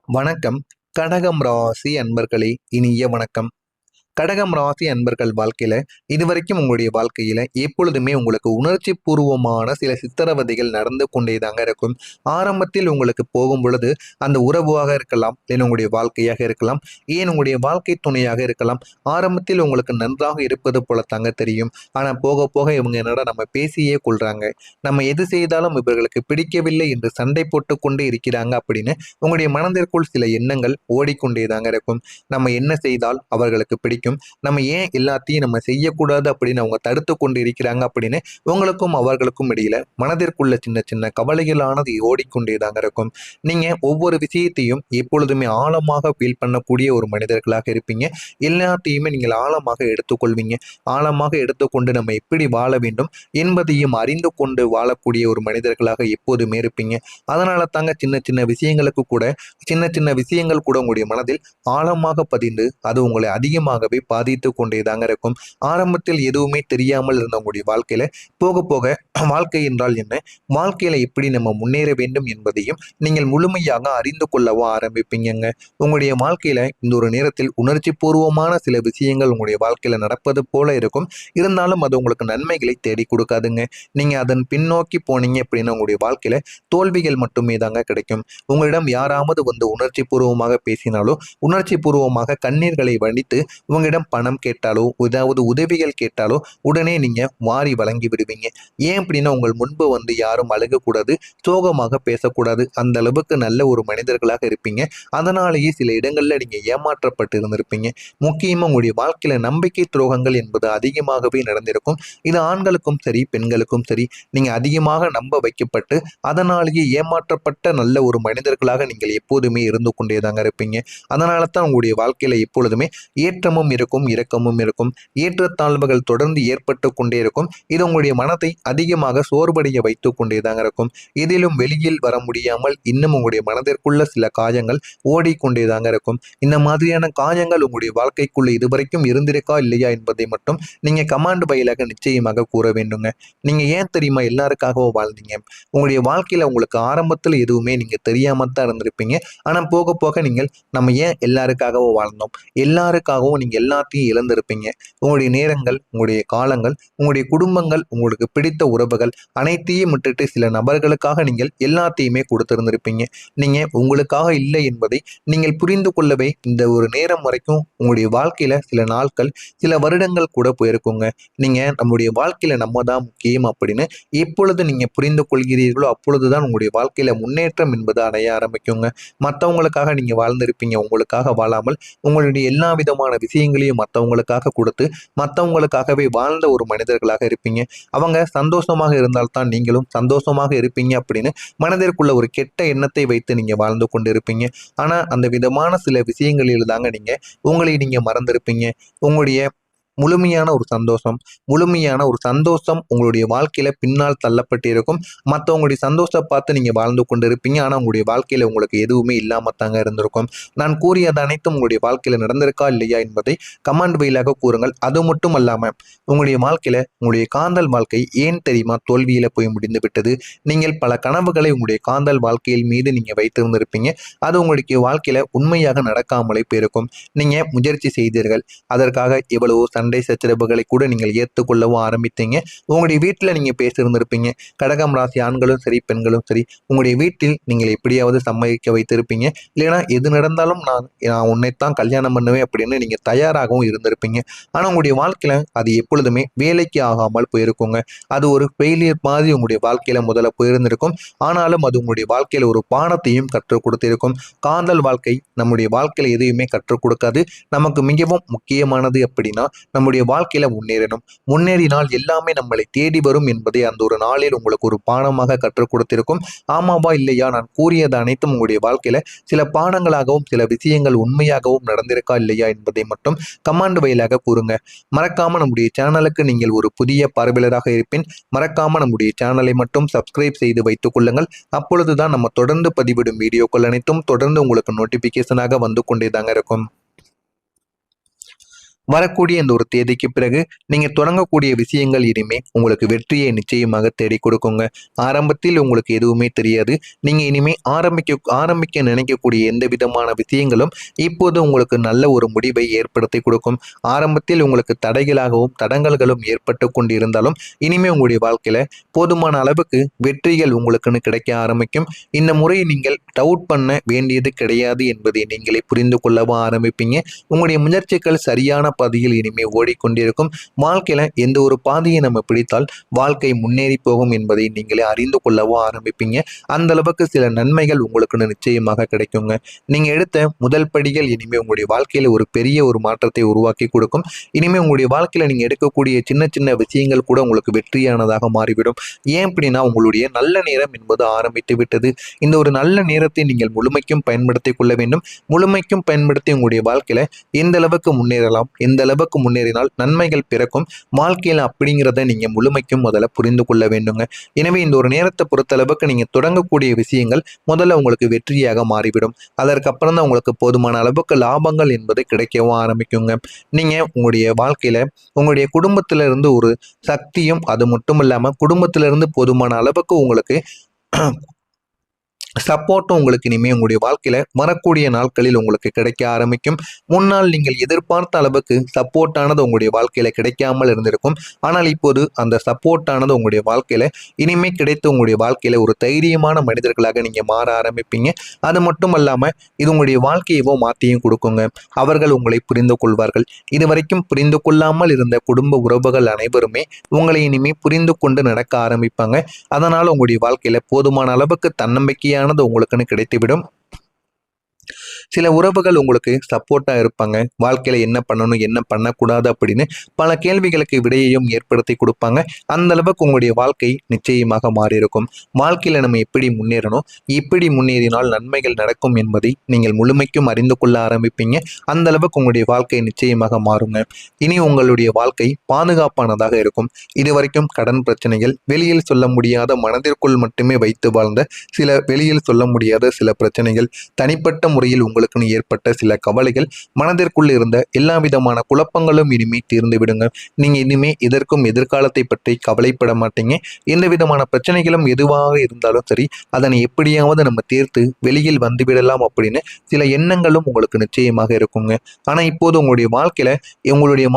வணக்கம். கடகம் ராசி அன்பர்களே, இனிய வணக்கம். கடகம் ராசி அன்பர்கள் வாழ்க்கையில இதுவரைக்கும் உங்களுடைய வாழ்க்கையில எப்பொழுதுமே உங்களுக்கு உணர்ச்சி பூர்வமான சில சித்திரவதைகள் நடந்து கொண்டேதாங்க இருக்கும். ஆரம்பத்தில் உங்களுக்கு போகும் பொழுது அந்த உறவாக இருக்கலாம், இல்லை உங்களுடைய வாழ்க்கையாக இருக்கலாம், ஏன் உங்களுடைய வாழ்க்கை துணையாக இருக்கலாம். ஆரம்பத்தில் உங்களுக்கு நன்றாக இருப்பது போல தாங்க தெரியும். ஆனா போக போக இவங்க என்னடா நம்ம பேசியே கொள்றாங்க, நம்ம எது செய்தாலும் இவர்களுக்கு பிடிக்கவில்லை என்று சண்டை போட்டு கொண்டே இருக்கிறாங்க அப்படின்னு உங்களுடைய மனதிற்குள் சில எண்ணங்கள் ஓடிக்கொண்டேதாங்க இருக்கும். நம்ம என்ன செய்தால் அவர்களுக்கு பிடிக்கும், நம்ம ஏன் எல்லாத்தையும் நம்ம செய்யக்கூடாது அப்படின்னு அவங்க தடுத்து கொண்டு இருக்கிறாங்க அப்படின்னு உங்களுக்கும் அவர்களுக்கும் இடையில மனதிற்குள்ள சின்ன சின்ன கவலைகளானது ஓடிக்கொண்டேதாங்க இருக்கும். நீங்க ஒவ்வொரு விஷயத்தையும் எப்பொழுதுமே ஆழமாக ஃபீல் பண்ணக்கூடிய ஒரு மனிதர்களாக இருப்பீங்க. எல்லாத்தையுமே நீங்கள் ஆழமாக எடுத்துக்கொள்வீங்க. ஆழமாக எடுத்துக்கொண்டு நம்ம எப்படி வாழ வேண்டும் என்பதையும் அறிந்து கொண்டு வாழக்கூடிய ஒரு மனிதர்களாக எப்போதுமே இருப்பீங்க. அதனால தாங்க சின்ன சின்ன விஷயங்களுக்கு கூட சின்ன சின்ன விஷயங்கள் கூட உங்களுடைய மனதில் ஆழமாக பதிந்து அது உங்களை அதிகமாகவே பாதித்து கொண்டேதாங்க இருக்கும். ஆரம்பத்தில் எதுவுமே தெரியாமல் இருந்த உங்களுடைய வாழ்க்கையில போக போக வாழ்க்கை என்றால் என்ன, வாழ்க்கையில எப்படி நம்ம முன்னேற வேண்டும் என்பதையும் நீங்கள் முழுமையாக அறிந்து கொள்ளவும் ஆரம்பிப்பீங்கங்க. உங்களுடைய வாழ்க்கையில இந்த ஒரு நேரத்தில் உணர்ச்சி பூர்வமான சில விஷயங்கள் உங்களுடைய வாழ்க்கையில நடப்பது போல இருக்கும். இருந்தாலும் அது உங்களுக்கு நன்மைகளை தேடி கொடுக்காதுங்க. நீங்க அதன் பின்னோக்கி போனீங்க அப்படின்னா உங்களுடைய வாழ்க்கையில தோல்விகள் மட்டுமே தாங்க கிடைக்கும். உங்களிடம் யாராவது வந்து உணர்ச்சி பூர்வமாக பேசினாலோ, உணர்ச்சி பூர்வமாக கண்ணீர்களை வடித்து உங்களிடம் பணம் கேட்டாலோ, ஏதாவது உதவிகள் கேட்டாலோ உடனே நீங்க வாரி வழங்கி விடுவீங்க. ஏன் அப்படின்னா உங்கள் முன்பு வந்து யாரும் அழுகக்கூடாது, சோகமாக பேசக்கூடாது, அந்த அளவுக்கு நல்ல ஒரு மனிதர்களாக இருப்பீங்க. அதனாலேயே சில இடங்கள்ல நீங்க ஏமாற்றப்பட்டு இருந்திருப்பீங்க. முக்கியமா உங்களுடைய வாழ்க்கையில நம்பிக்கை துரோகங்கள் என்பது அதிகமாகவே நடந்திருக்கும். இது ஆண்களுக்கும் சரி, பெண்களுக்கும் சரி, நீங்க அதிகமாக நம்ப வைக்கப்பட்டு அதனாலேயே ஏமாற்றப்பட்ட நல்ல ஒரு மனிதர்களாக நீங்கள் எப்போதுமே இருந்து கொண்டேதாங்க இருப்பீங்க. அதனால தான் உங்களுடைய வாழ்க்கையில எப்பொழுதுமே ஏற்றமும் இருக்கும், இரக்கமும் இருக்கும். ஏற்றத்தாழ்வுகள் தொடர்ந்து ஏற்பட்டு கொண்டே இருக்கும். இது உங்களுடைய மனதை அதிகமாக சோர்வடைய வைத்து கொண்டேதாங்க இருக்கும். இதிலும் வெளியில் வர முடியாமல் இன்னும் உங்களுடைய மனதிற்குள்ள சில காயங்கள் ஓடிக்கொண்டேதாங்க இருக்கும். இந்த மாதிரியான காயங்கள் உங்களுடைய வாழ்க்கைக்குள்ள இதுவரைக்கும் இருந்திருக்கா இல்லையா என்பதை மட்டும் நீங்க கமாண்ட் பயிலாக நிச்சயமாக கூற வேண்டுங்க. நீங்க ஏன் தெரியுமா எல்லாருக்காகவும் வாழ்ந்தீங்க? உங்களுடைய வாழ்க்கையில உங்களுக்கு ஆரம்பத்தில் எதுவுமே நீங்க தெரியாம தான் இருந்திருப்பீங்க. ஆனா போக போக நீங்கள் நம்ம ஏன் எல்லாருக்காகவும் வாழ்ந்தோம், எல்லாருக்காகவும் நீங்க எல்லாத்தையும் இழந்திருப்பீங்க. உங்களுடைய நேரங்கள், உங்களுடைய காலங்கள், உங்களுடைய குடும்பங்கள், உங்களுக்கு பிடித்த உறவுகள் அனைத்தையும் விட்டுட்டு சில நபர்களுக்காக நீங்கள் எல்லாத்தையுமே கொடுத்திருந்திருப்பீங்க. நீங்க உங்களுக்காக இல்லை என்பதை நீங்கள் புரிந்து கொள்ளவே இந்த ஒரு நேரம் வரைக்கும் உங்களுடைய வாழ்க்கையில சில நாட்கள், சில வருடங்கள் கூட போயிருக்குங்க. நீங்க நம்முடைய வாழ்க்கையில நம்ம தான் முக்கியம் அப்படின்னு எப்பொழுது நீங்க புரிந்து கொள்கிறீர்களோ அப்பொழுதுதான் உங்களுடைய வாழ்க்கையில முன்னேற்றம் என்பது அடைய ஆரம்பிக்குங்க. மற்றவங்களுக்காக நீங்க வாழ்ந்திருப்பீங்க, உங்களுக்காக வாழாமல் உங்களுடைய எல்லா விதமான விஷயங்களையும் மற்றவங்களுக்காக கொடுத்து மற்றவங்களுக்காகவே வாழ்ந்த ஒரு மனிதர்களாக இருப்பீங்க. அவங்க சந்தோஷமாக இருந்தால்தான் நீங்களும் சந்தோஷமாக இருப்பீங்க அப்படின்னு மனதிற்குள்ள ஒரு கெட்ட எண்ணத்தை வைத்து நீங்க வாழ்ந்து கொண்டு இருப்பீங்க. ஆனா அந்த விதமான சில விஷயங்களில் தாங்க உங்களை நீங்க மறந்திருப்பீங்க. உங்களுடைய முழுமையான ஒரு சந்தோஷம் உங்களுடைய வாழ்க்கையில பின்னால் தள்ளப்பட்டு இருக்கும். மற்றவங்களுடைய சந்தோஷத்தை பார்த்து நீங்க வாழ்ந்து கொண்டு இருப்பீங்க. ஆனா உங்களுடைய வாழ்க்கையில உங்களுக்கு எதுவுமே இல்லாம தாங்க இருந்திருக்கும். நான் கூறியது அனைத்தும் உங்களுடைய வாழ்க்கையில நடந்திருக்கா இல்லையா என்பதை கமெண்ட் வழியாக கூறுங்கள். அது மட்டும் அல்லாம உங்களுடைய வாழ்க்கையில உங்களுடைய காதல் வாழ்க்கை ஏன் தெரியுமா தோல்வியில போய் முடிந்து விட்டது? நீங்கள் பல கனவுகளை உங்களுடைய காதல் வாழ்க்கையில் மீது நீங்க வைத்திருந்திருப்பீங்க. அது உங்களுக்கு வாழ்க்கையில உண்மையாக நடக்காமலே போயிருக்கும். நீங்க முயற்சி செய்தீர்கள், அதற்காக எவ்வளவோ சண்டை சச்சரவுகளை கூட நீங்கள் ஏற்றுக்கொள்ளவும் ஆரம்பித்தீங்க. உங்களுடைய வீட்டில் நீங்க பேசியிருந்திருப்பீங்க. கடகம் ராசி ஆண்களும் சரி, பெண்களும் சரி, உங்களுடைய வீட்டில் நீங்கள் எப்படியாவது சம்மதிக்க வைத்திருப்பீங்க. இல்லைன்னா எது நடந்தாலும் நான் நான் உன்னைத்தான் கல்யாணம் பண்ணுவேன் அப்படின்னு நீங்க தயாராகவும் இருந்திருப்பீங்க. ஆனா உங்களுடைய வாழ்க்கையில அது எப்பொழுதுமே வேலைக்கு ஆகாமல் போயிருக்குங்க. அது ஒரு ஃபெயிலியர் மாதிரி உங்களுடைய வாழ்க்கையில முதல்ல போயிருந்திருக்கும். ஆனாலும் அது உங்களுடைய வாழ்க்கையில ஒரு பாடத்தையும் கற்றுக் கொடுத்திருக்கும். காதல் வாழ்க்கை நம்முடைய வாழ்க்கையில எதையுமே கற்றுக் கொடுக்காது. நமக்கு மிகவும் முக்கியமானது அப்படின்னா நம்முடைய வாழ்க்கையில முன்னேறணும். முன்னேறினால் எல்லாமே நம்மளை தேடி வரும் என்பதை அந்த ஒரு நாளில் உங்களுக்கு ஒரு பாடமாக கற்றுக் கொடுத்திருக்கும். ஆமாவா இல்லையா? நான் கூறியது அனைத்தும் உங்களுடைய வாழ்க்கையில சில பாடங்களாகவும் சில விஷயங்கள் உண்மையாகவும் நடந்திருக்கா இல்லையா என்பதை மட்டும் கமாண்ட் வழியாக கூறுங்க. மறக்காம நம்முடைய சேனலுக்கு நீங்கள் ஒரு புதிய பார்வையாளராக இருப்பின் மறக்காம நம்முடைய சேனலை மட்டும் சப்ஸ்கிரைப் செய்து வைத்துக் கொள்ளுங்கள். அப்பொழுதுதான் நம்ம தொடர்ந்து பதிவிடும் வீடியோக்கள் அனைத்தும் தொடர்ந்து உங்களுக்கு நோட்டிபிகேஷனாக வந்து கொண்டே தாங்க இருக்கும். வரக்கூடிய இந்த ஒரு தேதிக்கு பிறகு நீங்க தொடங்கக்கூடிய விஷயங்கள் இனிமே உங்களுக்கு வெற்றியை நிச்சயமாக தேடி கொடுக்குங்க. ஆரம்பத்தில் உங்களுக்கு எதுவுமே தெரியாது. நீங்க இனிமே ஆரம்பிக்க நினைக்கக்கூடிய எந்த விதமான விஷயங்களும் இப்போது உங்களுக்கு நல்ல ஒரு முடிவை ஏற்படுத்தி கொடுக்கும். ஆரம்பத்தில் உங்களுக்கு தடைகளாகவும் தடங்கல்களும் ஏற்பட்டு கொண்டு இருந்தாலும் இனிமே உங்களுடைய வாழ்க்கையில போதுமான அளவுக்கு வெற்றிகள் உங்களுக்குன்னு கிடைக்க ஆரம்பிக்கும். இந்த முறை நீங்கள் டவுட் பண்ண வேண்டியது கிடையாது என்பதை நீங்களே புரிந்து கொள்ளவும் ஆரம்பிப்பீங்க. உங்களுடைய முயற்சிகள் சரியான பாதையில் இனிமே ஓடிக்கொண்டிருக்கும். வாழ்க்கையில எந்த ஒரு பாதையை நம்ம பிடித்தால் வாழ்க்கை முன்னேறி போகும் என்பதை நீங்களே அறிந்து கொள்ளவும் ஆரம்பிப்பீங்க. அந்த அளவுக்கு சில நன்மைகள் உங்களுக்கு நிச்சயமாக கிடைக்குங்க. நீங்க எடுத்த முதல் படிகள் இனிமே உங்களுடைய வாழ்க்கையில ஒரு பெரிய ஒரு மாற்றத்தை உருவாக்கி கொடுக்கும். இனிமே உங்களுடைய வாழ்க்கையில நீங்க எடுக்கக்கூடிய சின்ன சின்ன விஷயங்கள் கூட உங்களுக்கு வெற்றியானதாக மாறிவிடும். ஏன் அப்படின்னா உங்களுடைய நல்ல நேரம் என்பது ஆரம்பித்து விட்டது. இந்த ஒரு நல்ல நேரத்தை நீங்கள் முழுமைக்கும் பயன்படுத்திக் கொள்ள வேண்டும். முழுமைக்கும் பயன்படுத்தி உங்களுடைய வாழ்க்கையில எந்த அளவுக்கு முன்னேறலாம், எந்த அளவுக்கு முன்னேறினால் நன்மைகள் பிறக்கும் வாழ்க்கையில் அப்படிங்கிறத நீங்க முழுமைக்கும் முதல்ல புரிந்து கொள்ள வேண்டுங்க. எனவே இந்த ஒரு நேரத்தை பொறுத்தளவுக்கு நீங்க தொடங்கக்கூடிய விஷயங்கள் முதல்ல உங்களுக்கு வெற்றியாக மாறிவிடும். அதற்கப்புறம் தான் உங்களுக்கு போதுமான அளவுக்கு லாபங்கள் என்பது கிடைக்கவும் ஆரம்பிக்குங்க. நீங்க உங்களுடைய வாழ்க்கையில உங்களுடைய குடும்பத்திலிருந்து ஒரு சக்தியும் அது மட்டும் இல்லாம குடும்பத்திலிருந்து போதுமான அளவுக்கு உங்களுக்கு சப்போர்ட்டும் உங்களுக்கு இனிமே உங்களுடைய வாழ்க்கையில வரக்கூடிய நாட்களில் உங்களுக்கு கிடைக்க ஆரம்பிக்கும். முன்னால் நீங்கள் எதிர்பார்த்த அளவுக்கு சப்போர்ட்டானது உங்களுடைய வாழ்க்கையில கிடைக்காமல் இருந்திருக்கும். ஆனால் இப்போது அந்த சப்போர்ட்டானது உங்களுடைய வாழ்க்கையில இனிமே கிடைத்து உங்களுடைய வாழ்க்கையில ஒரு தைரியமான மனிதர்களாக நீங்க மாற ஆரம்பிப்பீங்க. அது மட்டும் இல்லாம இது உங்களுடைய வாழ்க்கையவோ மாற்றியும் கொடுக்குங்க. அவர்கள் உங்களை புரிந்து கொள்வார்கள். இதுவரைக்கும் புரிந்து கொள்ளாமல் இருந்த குடும்ப உறவுகள் அனைவருமே உங்களை இனிமே புரிந்து கொண்டு நடக்க ஆரம்பிப்பாங்க. அதனால உங்களுடைய வாழ்க்கையில போதுமான அளவுக்கு தன்னம்பிக்கையான உங்களுக்குன்னு கிடைத்துவிடும். சில உறவுகள் உங்களுக்கு சப்போர்ட்டா இருப்பாங்க. வாழ்க்கையில என்ன பண்ணணும் என்ன பண்ணக்கூடாது அப்படின்னு பல கேள்விகளுக்கு விடையையும் ஏற்படுத்தி கொடுப்பாங்க. அந்த அளவுக்கு உங்களுடைய வாழ்க்கை நிச்சயமாக மாறியிருக்கும். வாழ்க்கையில நம்ம எப்படி முன்னேறணும், எப்படி முன்னேறினால் நன்மைகள் நடக்கும் என்பதை நீங்கள் முழுமைக்கும் அறிந்து கொள்ள ஆரம்பிப்பீங்க. அந்த அளவுக்கு உங்களுடைய வாழ்க்கை நிச்சயமாக மாறுங்க. இனி உங்களுடைய வாழ்க்கை பாதுகாப்பானதாக இருக்கும். இதுவரைக்கும் கடன் பிரச்சனைகள், வெளியில் சொல்ல முடியாத மனதிற்குள் மட்டுமே வைத்து வாழ்ந்த வெளியில் சொல்ல முடியாத சில பிரச்சனைகள், தனிப்பட்ட முறையில் உங்களுக்குன்னு ஏற்பட்ட சில கவலைகள், மனதிற்குள் இருந்த எல்லா விதமான குழப்பங்களும் இனிமே தீர்ந்து விடுங்க. நீங்க இனிமே இதற்கும் எதிர்காலத்தை பற்றி கவலைப்பட மாட்டீங்க. எந்த விதமான பிரச்சனைகளும் எதுவாக இருந்தாலும் சரி, அதனை எப்படியாவது நம்ம தீர்த்து வெளியில் வந்துவிடலாம் அப்படின்னு சில எண்ணங்களும் உங்களுக்கு நிச்சயமாக இருக்குங்க. ஆனா இப்போது உங்களுடைய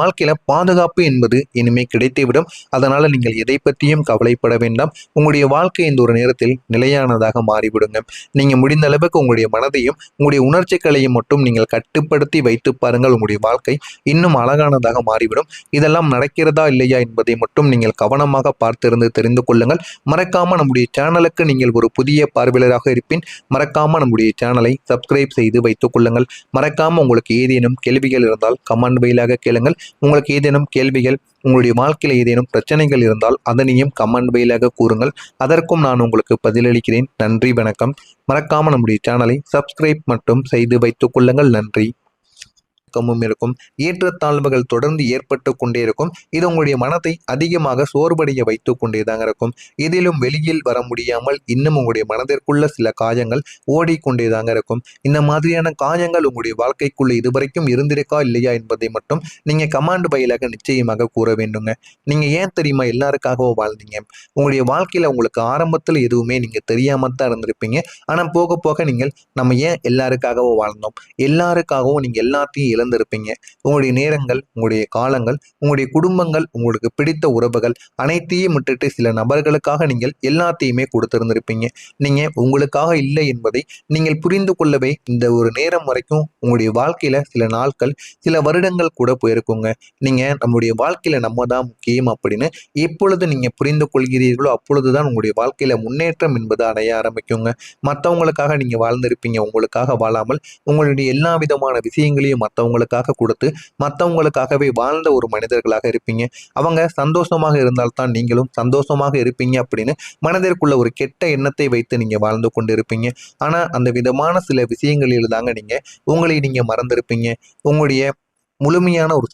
வாழ்க்கையில பாதுகாப்பு என்பது இனிமே கிடைத்துவிடும். அதனால நீங்கள் எதை பற்றியும் கவலைப்பட வேண்டாம். உங்களுடைய வாழ்க்கை இந்த ஒரு நேரத்தில் நிலையானதாக மாறிவிடுங்க. நீங்க முடிந்த அளவுக்கு உங்களுடைய மனதையும் உங்களுடைய உணர்ச்சிகளையும் மட்டும் நீங்கள் கட்டுப்படுத்தி வைத்து பாருங்கள். உங்களுடைய வாழ்க்கை இன்னும் அழகானதாக மாறிவிடும். இதெல்லாம் நடக்கிறதா இல்லையா என்பதை மட்டும் நீங்கள் கவனமாக பார்த்திருந்து தெரிந்து கொள்ளுங்கள். மறக்காம நம்முடைய சேனலுக்கு நீங்கள் ஒரு புதிய பார்வையாளராக இருப்பின் மறக்காம நம்முடைய சேனலை சப்ஸ்கிரைப் செய்து வைத்துக் கொள்ளுங்கள். மறக்காம உங்களுக்கு ஏதேனும் கேள்விகள் இருந்தால் கமெண்ட் வாயிலாக கேளுங்கள். உங்களுக்கு ஏதேனும் கேள்விகள், உங்களுடைய வாழ்க்கையில் ஏதேனும் பிரச்சனைகள் இருந்தால் அதனையும் கமெண்ட் வாயிலாக கூறுங்கள். அதற்கும் நான் உங்களுக்கு பதிலளிக்கிறேன். நன்றி, வணக்கம். மறக்காம நம்முடைய சேனலை சப்ஸ்கிரைப் மட்டும் செய்து வைத்துக் கொள்ளுங்கள். நன்றி. இருக்கும். ஏற்றத்தாழ்வுகள் தொடர்ந்து ஏற்பட்டு கொண்டே இருக்கும். இது உங்களுடைய மனதை அதிகமாக சோர்வடைய வைத்துக் கொண்டேதாங்க இருக்கும். இதிலும் வெளியில் வர முடியாமல் இன்னும் உங்களுடைய மனதிற்குள்ள சில காயங்கள் ஓடிக்கொண்டேதாங்க இருக்கும். இந்த மாதிரியான காயங்கள் உங்களுடைய வாழ்க்கைக்குள்ள இதுவரைக்கும் இருந்திருக்கா இல்லையா என்பதை மட்டும் நீங்க கமாண்ட் வாயிலாக நிச்சயமாக கூற வேண்டுங்க. நீங்க ஏன் தெரியுமா எல்லாருக்காகவும் வாழ்ந்தீங்க? உங்களுடைய வாழ்க்கையில உங்களுக்கு ஆரம்பத்தில் எதுவுமே நீங்க தெரியாம தான் இருந்திருப்பீங்க. ஆனா போக போக நீங்கள் நம்ம ஏன் எல்லாருக்காகவும் வாழ்ந்தோம், எல்லாருக்காகவும் நீங்க எல்லாத்தையும் இழந்திருப்பீங்க. உங்களுடைய நேரங்கள், உங்களுடைய காலங்கள், உங்களுடைய குடும்பங்கள், உங்களுக்கு பிடித்த உறவுகள் அனைத்தையும் விட்டுட்டு சில நபர்களுக்காக நீங்கள் எல்லாத்தையுமே கொடுத்திருந்திருப்பீங்க. நீங்க உங்களுக்காக இல்லை என்பதை நீங்கள் புரிந்து கொள்ளவே இந்த ஒரு நேரம் வரைக்கும் உங்களுடைய வாழ்க்கையில சில நாட்கள், சில வருடங்கள் கூட போயிருக்குங்க. நீங்க நம்முடைய வாழ்க்கையில நம்ம தான் முக்கியம் அப்படின்னு எப்பொழுது நீங்க புரிந்து கொள்கிறீர்களோ அப்பொழுதுதான் உங்களுடைய வாழ்க்கையில முன்னேற்றம் என்பது அடைய ஆரம்பிக்குங்க. மற்றவங்களுக்காக நீங்க வாழ்ந்திருப்பீங்க. உங்களுக்காக வாழாமல் உங்களுடைய எல்லா விதமான விஷயங்களையும் மற்றவங்களுக்காக கொடுத்து மற்றவங்களுக்காகவே வாழ்ந்த ஒரு மனிதர்களாக இருப்பீங்க. அவங்க சந்தோஷமாக இருந்தால்தான் நீங்களும் சந்தோஷமாக இருப்பீங்க அப்படின்னு மனதிற்குள்ள ஒரு கெட்ட எண்ணத்தை வைத்து நீங்க வாழ்ந்து கொண்டு இருப்பீங்க. ஆனா அந்த விதமான சில விஷயங்களில் தாங்க நீங்க உங்களை நீங்க மறந்திருப்பீங்க. உங்களுடைய முழுமையான ஒரு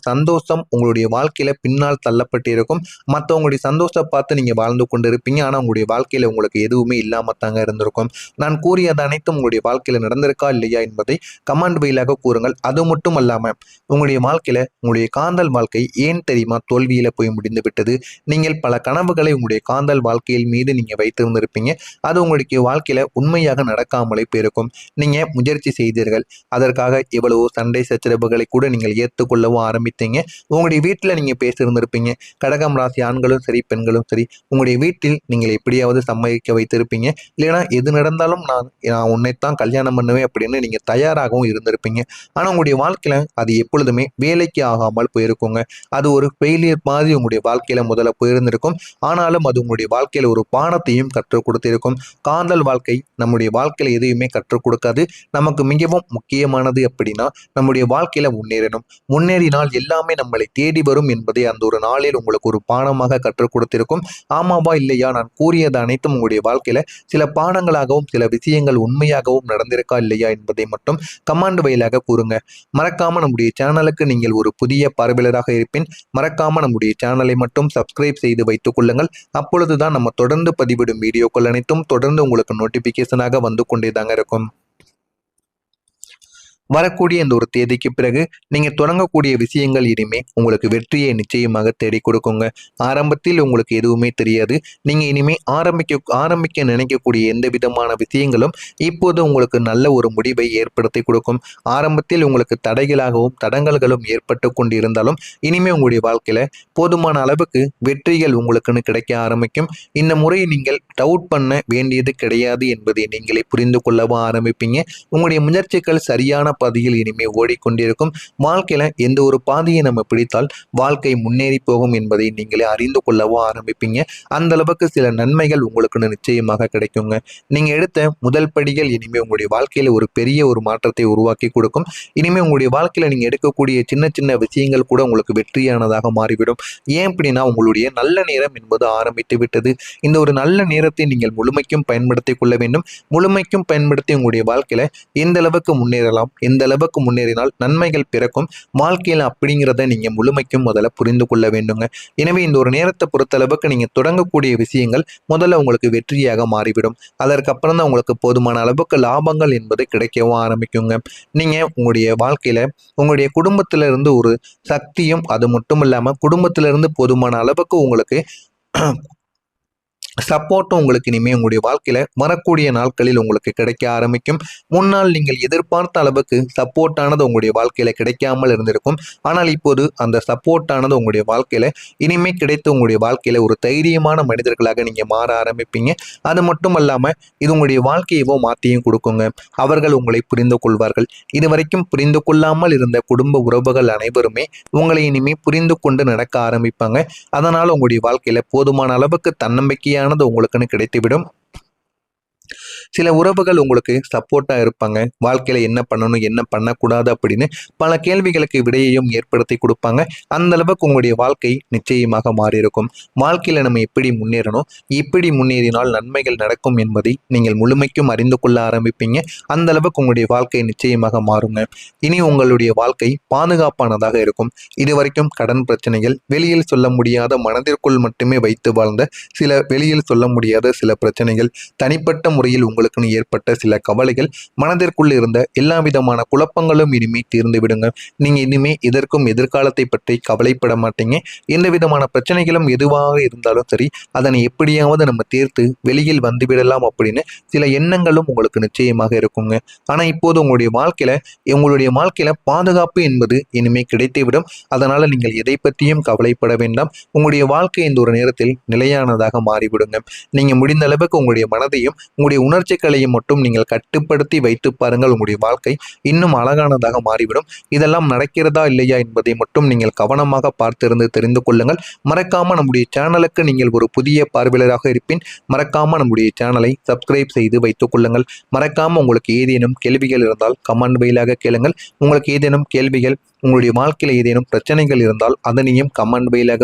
சந்தோஷம் உங்களுடைய வாழ்க்கையில பின்னால் தள்ளப்பட்டிருக்கும். மற்றவங்களுடைய சந்தோஷத்தை பார்த்து நீங்க வாழ்ந்து கொண்டு இருப்பீங்க. ஆனா உங்களுடைய வாழ்க்கையில உங்களுக்கு எதுவுமே இல்லாம தாங்க இருந்திருக்கும். நான் கூறியது அனைத்தும் உங்களுடைய வாழ்க்கையில நடந்திருக்கா இல்லையா என்பதை கமெண்ட் வாயிலாக கூறுங்கள். அது மட்டும் அல்லாம உங்களுடைய வாழ்க்கையில உங்களுடைய காதல் வாழ்க்கை ஏன் தெரியுமா தோல்வியில போய் முடிந்து விட்டது? நீங்கள் பல கனவுகளை உங்களுடைய காதல் வாழ்க்கையில் மீது நீங்க வைத்திருந்திருப்பீங்க. அது உங்களுக்கு வாழ்க்கையில உண்மையாக நடக்காமலே போயிருக்கும். நீங்க முயற்சி செய்தீர்கள். அதற்காக எவ்வளவோ சண்டை சச்சரவுகளை கூட நீங்கள் ஏற்றுக்கொள்ளவும் ஆரம்பித்தீங்க. உங்களுடைய வீட்டில் நீங்க பேசியிருந்திருப்பீங்க. கடகம் ராசி ஆண்களும் சரி பெண்களும் சரி உங்களுடைய வீட்டில் நீங்கள் எப்படியாவது சம்மதிக்க வைத்திருப்பீங்க. இல்லைன்னா எது நடந்தாலும் நான் உன்னைத்தான் கல்யாணம் பண்ணுவேன் அப்படின்னு நீங்க தயாராகவும் இருந்திருப்பீங்க. ஆனா உங்களுடைய வாழ்க்கையில அது எப்பொழுதுமே வேலைக்கு ஆகாமல் போயிருக்குங்க. அது ஒரு ஃபெயிலியர் மாதிரி உங்களுடைய வாழ்க்கையில முதல்ல போயிருந்திருக்கும். ஆனாலும் அது உங்களுடைய வாழ்க்கையில ஒரு பாடத்தையும் கற்றுக் கொடுத்திருக்கும். காதல் வாழ்க்கை நம்முடைய வாழ்க்கையில எதையுமே கற்றுக் கொடுக்காது. நமக்கு மிகவும் முக்கியமானது அப்படின்னா நம்முடைய வாழ்க்கையில முன்னேறினால் எல்லாமே நம்மளை தேடி வரும் என்பதை அந்த ஒரு நாளில் உங்களுக்கு ஒரு பாடமாக கற்றுக் கொடுத்திருக்கும். ஆமாவா இல்லையா? நான் கூறியது அனைத்தும் உங்களுடைய வாழ்க்கையில சில பாடங்களாகவும் சில விஷயங்கள் உண்மையாகவும் நடந்திருக்கா இல்லையா என்பதை மட்டும் கமெண்ட் வாயிலாக கூறுங்க. மறக்காம நம்முடைய சேனலுக்கு நீங்கள் ஒரு புதிய பார்வையாளராக இருப்பின் மறக்காம நம்முடைய சேனலை மட்டும் சப்ஸ்கிரைப் செய்து வைத்துக் கொள்ளுங்கள். அப்பொழுதுதான் நம்ம தொடர்ந்து பதிவிடும் வீடியோக்கள் அனைத்தும் தொடர்ந்து உங்களுக்கு நோட்டிபிகேஷனாக வந்து கொண்டே தாங்க இருக்கும். வரக்கூடிய இந்த ஒரு தேதிக்கு பிறகு நீங்க தொடங்கக்கூடிய விஷயங்கள் இனிமே உங்களுக்கு வெற்றியை நிச்சயமாக தேடி கொடுக்குங்க. ஆரம்பத்தில் உங்களுக்கு எதுவுமே தெரியாது. நீங்க இனிமே ஆரம்பிக்க நினைக்கக்கூடிய எந்த விதமான விஷயங்களும் இப்போது உங்களுக்கு நல்ல ஒரு முடிவை ஏற்படுத்தி கொடுக்கும். ஆரம்பத்தில் உங்களுக்கு தடைகளாகவும் தடங்கல்களும் ஏற்பட்டு கொண்டு இருந்தாலும் இனிமே உங்களுடைய வாழ்க்கையில போதுமான அளவுக்கு வெற்றிகள் உங்களுக்குன்னு கிடைக்க ஆரம்பிக்கும். இந்த முறை நீங்கள் டவுட் பண்ண வேண்டியது கிடையாது என்பதை நீங்களே புரிந்து கொள்ளவும் ஆரம்பிப்பீங்க. உங்களுடைய முயற்சிகள் சரியான பாதையில் இனிமே ஓடிக்கொண்டிருக்கும். வாழ்க்கையில எந்த ஒரு பாதையை நம்ம பிடித்தால் வாழ்க்கை முன்னேறி போகும் என்பதை நீங்களே அறிந்து கொள்ளவும் ஆரம்பிப்பீங்க. அந்த அளவுக்கு சில நன்மைகள் உங்களுக்கு நிச்சயமாக கிடைக்குங்க. நீங்க எடுத்த முதல் படிகள் இனிமே உங்களுடைய வாழ்க்கையில ஒரு பெரிய ஒரு மாற்றத்தை உருவாக்கி கொடுக்கும். இனிமே உங்களுடைய வாழ்க்கையில நீங்க எடுக்கக்கூடிய சின்ன சின்ன விஷயங்கள் கூட உங்களுக்கு வெற்றியானதாக மாறிவிடும். ஏன் அப்படின்னா உங்களுடைய நல்ல நேரம் என்பது ஆரம்பித்து விட்டது. இந்த ஒரு நல்ல நேரத்தை நீங்கள் முழுமைக்கும் பயன்படுத்திக் கொள்ள வேண்டும். முழுமைக்கும் பயன்படுத்தி உங்களுடைய வாழ்க்கையில எந்த அளவுக்கு முன்னேறலாம், எந்த அளவுக்கு முன்னேறினால் நன்மைகள் பிறக்கும் வாழ்க்கையில் அப்படிங்கிறத நீங்க முழுமைக்கும் முதல்ல புரிந்து கொள்ள வேண்டுங்க. எனவே இந்த ஒரு நேரத்தை பொறுத்தளவுக்கு நீங்க தொடங்கக்கூடிய விஷயங்கள் முதல்ல உங்களுக்கு வெற்றியாக மாறிவிடும். அதற்கப்புறம் தான் உங்களுக்கு போதுமான அளவுக்கு லாபங்கள் என்பது கிடைக்கவும் ஆரம்பிக்குங்க. நீங்க உங்களுடைய வாழ்க்கையில உங்களுடைய குடும்பத்திலிருந்து ஒரு சக்தியும் அது மட்டும் இல்லாம குடும்பத்திலிருந்து போதுமான அளவுக்கு உங்களுக்கு சப்போர்ட்டும் உங்களுக்கு இனிமே உங்களுடைய வாழ்க்கையில வரக்கூடிய நாட்களில் உங்களுக்கு கிடைக்க ஆரம்பிக்கும். முன்னால் நீங்கள் எதிர்பார்த்த அளவுக்கு சப்போர்ட்டானது உங்களுடைய வாழ்க்கையில கிடைக்காமல் இருந்திருக்கும். ஆனால் இப்போது அந்த சப்போர்ட்டானது உங்களுடைய வாழ்க்கையில இனிமே கிடைத்து உங்களுடைய வாழ்க்கையில ஒரு தைரியமான மனிதர்களாக நீங்க மாற ஆரம்பிப்பீங்க. அது மட்டும் இல்லாம இது உங்களுடைய வாழ்க்கையவோ மாற்றியும் கொடுக்குங்க. அவர்கள் உங்களை புரிந்து கொள்வார்கள். இதுவரைக்கும் புரிந்து கொள்ளாமல் இருந்த குடும்ப உறவுகள் அனைவருமே உங்களை இனிமே புரிந்து கொண்டு நடக்க ஆரம்பிப்பாங்க. அதனால உங்களுடைய வாழ்க்கையில போதுமான அளவுக்கு தன்னம்பிக்கையான உங்களுக்குன்னு கிடைத்துவிடும். சில உறவுகள் உங்களுக்கு சப்போர்ட்டா இருப்பாங்க. வாழ்க்கையில என்ன பண்ணணும் என்ன பண்ணக்கூடாது அப்படின்னு பல கேள்விகளுக்கு விடையையும் ஏற்படுத்தி கொடுப்பாங்க. அந்த அளவுக்கு உங்களுடைய வாழ்க்கை நிச்சயமாக மாறியிருக்கும். வாழ்க்கையில நம்ம எப்படி முன்னேறணும், எப்படி முன்னேறினால் நன்மைகள் நடக்கும் என்பதை நீங்கள் முழுமைக்கும் அறிந்து கொள்ள ஆரம்பிப்பீங்க. அந்த அளவுக்கு உங்களுடைய வாழ்க்கை நிச்சயமாக மாறுங்க. இனி உங்களுடைய வாழ்க்கை பாதுகாப்பானதாக இருக்கும். இதுவரைக்கும் கடன் பிரச்சனைகள், வெளியில் சொல்ல முடியாத மனதிற்குள் மட்டுமே வைத்து வாழ்ந்த வெளியில் சொல்ல முடியாத சில பிரச்சனைகள், தனிப்பட்ட முறையில் உங்களுக்குன்னு ஏற்பட்ட சில கவலைகள், மனதிற்குள் இருந்த எல்லா விதமான குழப்பங்களும் இனிமே தீர்ந்து விடுங்க. நீங்க இனிமே இதற்கும் எதிர்காலத்தை பற்றி கவலைப்பட மாட்டீங்க. எந்த விதமான பிரச்சனைகளும் எதுவாக இருந்தாலும் சரி அதனை எப்படியாவது நம்ம தீர்த்து வெளியில் வந்துவிடலாம் அப்படின்னு சில எண்ணங்களும் உங்களுக்கு நிச்சயமாக இருக்குங்க. ஆனா இப்போது உங்களுடைய வாழ்க்கையில பாதுகாப்பு என்பது இனிமே கிடைத்துவிடும். அதனால நீங்கள் எதை பற்றியும் கவலைப்பட வேண்டாம். உங்களுடைய வாழ்க்கை இந்த ஒரு நேரத்தில் நிலையானதாக மாறிவிடுங்க. நீங்க முடிந்த அளவுக்கு உங்களுடைய மனதையும் உங்களுடைய உணர்ச்சிகளையும் மட்டும் நீங்கள் கட்டுப்படுத்தி வைத்து பாருங்கள். உங்களுடைய வாழ்க்கை இன்னும் அழகானதாக மாறிவிடும். இதெல்லாம் நடக்கிறதா இல்லையா என்பதை மட்டும் நீங்கள் கவனமாக பார்த்திருந்து தெரிந்து கொள்ளுங்கள். மறக்காம நம்முடைய சேனலுக்கு நீங்கள் ஒரு புதிய பார்வையாளராக இருப்பின் மறக்காம நம்முடைய சேனலை சப்ஸ்கிரைப் செய்து வைத்துக் கொள்ளுங்கள். மறக்காம உங்களுக்கு ஏதேனும் கேள்விகள் இருந்தால் கமெண்ட் வாயிலாக கேளுங்கள். உங்களுக்கு ஏதேனும் கேள்விகள், உங்களுடைய வாழ்க்கையில் ஏதேனும் பிரச்சனைகள் இருந்தால் அதனையும் கமெண்ட் வாயிலாக